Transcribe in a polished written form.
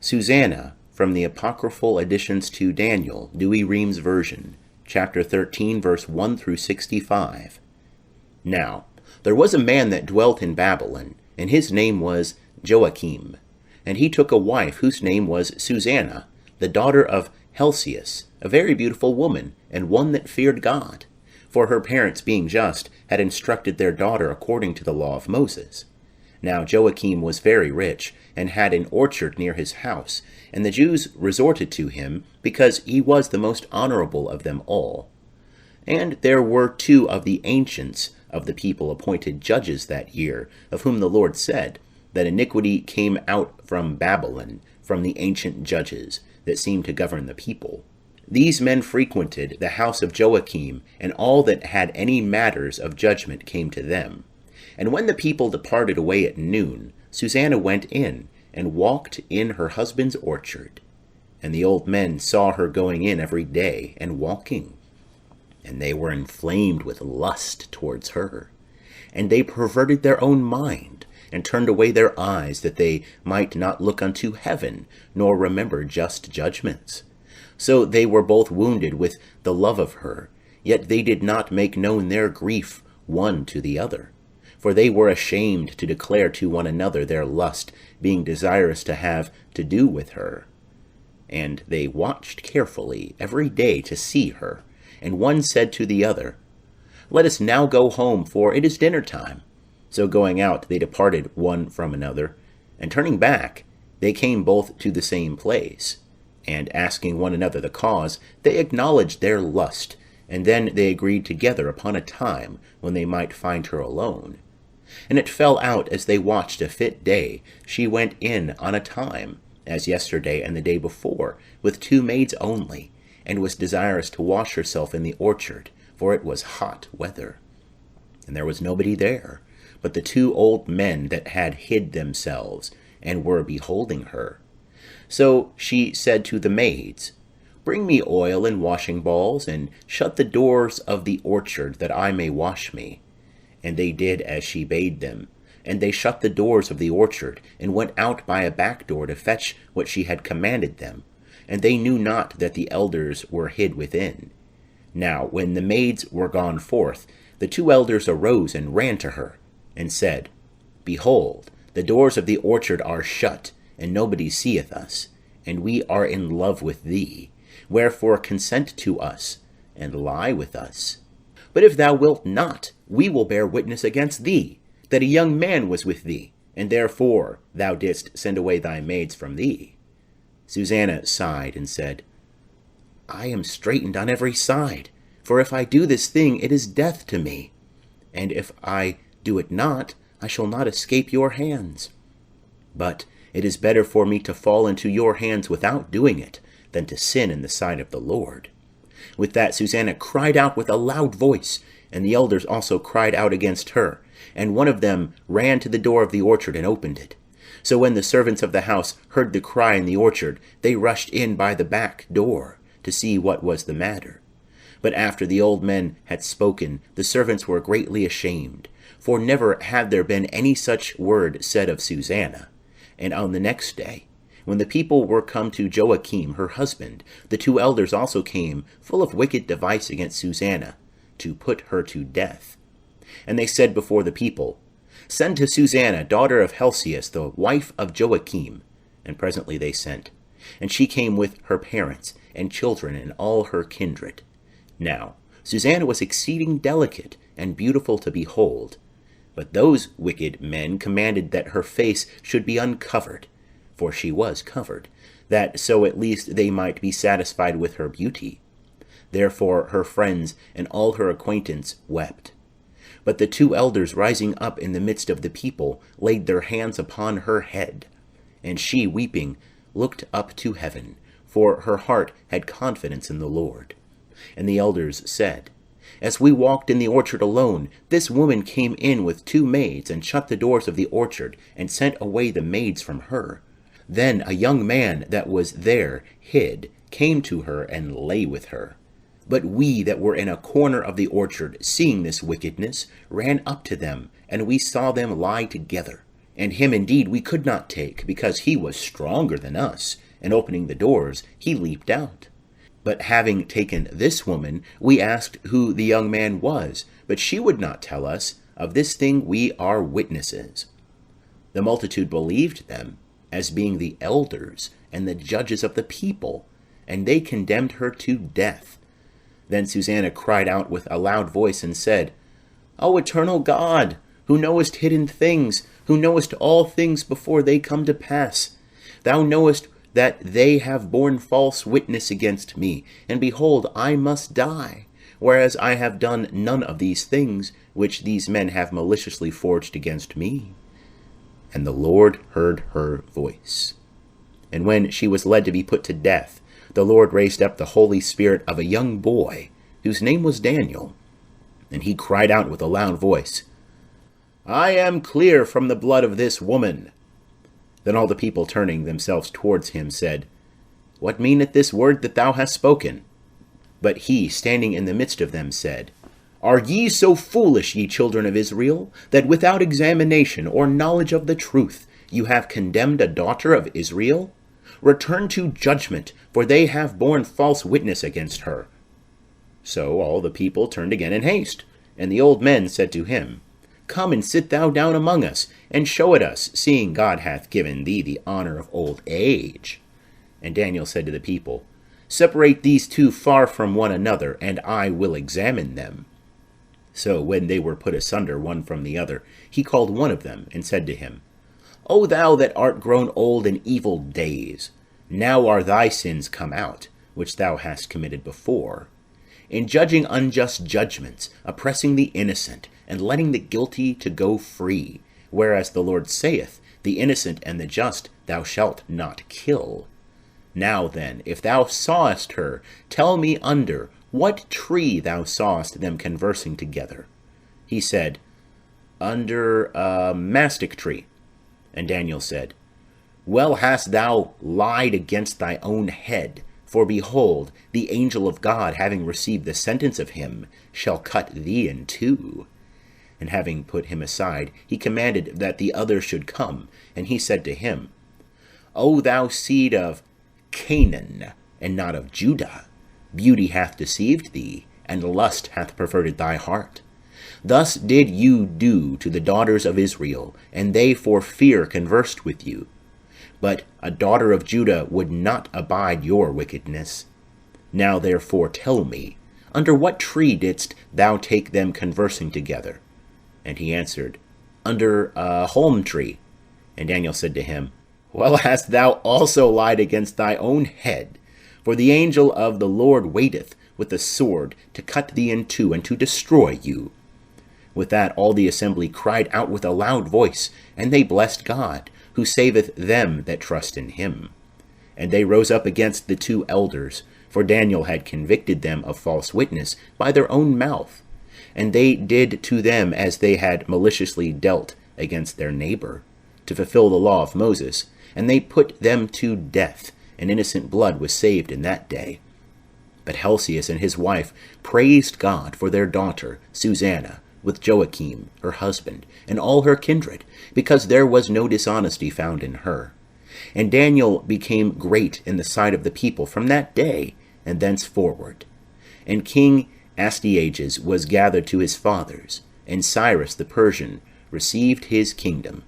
Susanna, from the Apocryphal Additions to Daniel, Douay-Rheims version, chapter 13, verse 1 through 65. Now, there was a man that dwelt in Babylon, and his name was Joachim. And he took a wife whose name was Susanna, the daughter of Helcias, a very beautiful woman, and one that feared God. For her parents, being just, had instructed their daughter according to the law of Moses. Now Joachim was very rich, and had an orchard near his house, and the Jews resorted to him, because he was the most honorable of them all. And there were 2 of the ancients of the people appointed judges that year, of whom the Lord said, that iniquity came out from Babylon, from the ancient judges, that seemed to govern the people. These men frequented the house of Joachim, and all that had any matters of judgment came to them. And when the people departed away at noon, Susanna went in, and walked in her husband's orchard. And the old men saw her going in every day, and walking. And they were inflamed with lust towards her. And they perverted their own mind, and turned away their eyes, that they might not look unto heaven, nor remember just judgments. So they were both wounded with the love of her, yet they did not make known their grief one to the other. For they were ashamed to declare to one another their lust, being desirous to have to do with her. And they watched carefully every day to see her. And one said to the other, Let us now go home, for it is dinner time. So going out, they departed one from another. And turning back, they came both to the same place. And asking one another the cause, they acknowledged their lust. And then they agreed together upon a time when they might find her alone. And it fell out, as they watched a fit day, she went in on a time, as yesterday and the day before, with 2 maids only, and was desirous to wash herself in the orchard, for it was hot weather. And there was nobody there, but the 2 old men that had hid themselves, and were beholding her. So she said to the maids, Bring me oil and washing balls, and shut the doors of the orchard, that I may wash me. And they did as she bade them. And they shut the doors of the orchard, and went out by a back door to fetch what she had commanded them. And they knew not that the elders were hid within. Now when the maids were gone forth, the 2 elders arose and ran to her, and said, Behold, the doors of the orchard are shut, and nobody seeth us, and we are in love with thee. Wherefore consent to us, and lie with us. But if thou wilt not, we will bear witness against thee, that a young man was with thee, and therefore thou didst send away thy maids from thee. Susanna sighed and said, I am straitened on every side, for if I do this thing, it is death to me. And if I do it not, I shall not escape your hands. But it is better for me to fall into your hands without doing it, than to sin in the sight of the Lord. With that Susanna cried out with a loud voice, and the elders also cried out against her. And one of them ran to the door of the orchard and opened it. So when the servants of the house heard the cry in the orchard, they rushed in by the back door to see what was the matter. But after the old men had spoken, the servants were greatly ashamed, for never had there been any such word said of Susanna. And on the next day, when the people were come to Joachim, her husband, the 2 elders also came, full of wicked device against Susanna, to put her to death. And they said before the people, Send to Susanna, daughter of Helcias, the wife of Joachim. And presently they sent. And she came with her parents, and children, and all her kindred. Now Susanna was exceeding delicate, and beautiful to behold. But those wicked men commanded that her face should be uncovered, for she was covered, that so at least they might be satisfied with her beauty. Therefore her friends and all her acquaintance wept. But the 2 elders, rising up in the midst of the people, laid their hands upon her head. And she, weeping, looked up to heaven, for her heart had confidence in the Lord. And the elders said, As we walked in the orchard alone, this woman came in with 2 maids, and shut the doors of the orchard, and sent away the maids from her. Then a young man that was there hid, came to her, and lay with her. But we that were in a corner of the orchard, seeing this wickedness, ran up to them, and we saw them lie together, And him indeed we could not take, because he was stronger than us, and opening the doors, he leaped out. But having taken this woman, we asked who the young man was, but she would not tell us. Of this thing we are witnesses. The multitude believed them, as being the elders and the judges of the people, and they condemned her to death. Then Susanna cried out with a loud voice and said, O eternal God, who knowest hidden things, who knowest all things before they come to pass, thou knowest that they have borne false witness against me, and behold, I must die, whereas I have done none of these things which these men have maliciously forged against me. And the Lord heard her voice. And when she was led to be put to death, the Lord raised up the Holy Spirit of a young boy, whose name was Daniel. And he cried out with a loud voice, I am clear from the blood of this woman. Then all the people, turning themselves towards him, said, What meaneth this word that thou hast spoken? But he, standing in the midst of them, said, Are ye so foolish, ye children of Israel, that without examination or knowledge of the truth you have condemned a daughter of Israel? Return to judgment, for they have borne false witness against her. So all the people turned again in haste, and the old men said to him, Come and sit thou down among us, and show it us, seeing God hath given thee the honor of old age. And Daniel said to the people, Separate these two far from one another, and I will examine them. So when they were put asunder one from the other, he called one of them, and said to him, O thou that art grown old in evil days, now are thy sins come out, which thou hast committed before, in judging unjust judgments, oppressing the innocent, and letting the guilty to go free, whereas the Lord saith, The innocent and the just thou shalt not kill. Now then, if thou sawest her, tell me under what tree thou sawest them conversing together. He said, Under a mastic tree. And Daniel said, Well hast thou lied against thy own head, for behold, the angel of God, having received the sentence of him, shall cut thee in two. And having put him aside, he commanded that the other should come, and he said to him, O thou seed of Canaan, and not of Judah, beauty hath deceived thee, and lust hath perverted thy heart. Thus did you do to the daughters of Israel, and they for fear conversed with you. But a daughter of Judah would not abide your wickedness. Now therefore tell me, under what tree didst thou take them conversing together? And he answered, Under a holm tree. And Daniel said to him, Well hast thou also lied against thy own head, for the angel of the Lord waiteth with the sword to cut thee in two, and to destroy you. With that all the assembly cried out with a loud voice, and they blessed God, who saveth them that trust in him. And they rose up against the two elders, for Daniel had convicted them of false witness by their own mouth. And they did to them as they had maliciously dealt against their neighbor, to fulfill the law of Moses, and they put them to death, and innocent blood was saved in that day. But Helcias and his wife praised God for their daughter, Susanna, with Joachim, her husband, and all her kindred, because there was no dishonesty found in her. And Daniel became great in the sight of the people from that day and thenceforward. And King Astyages was gathered to his fathers, and Cyrus the Persian received his kingdom.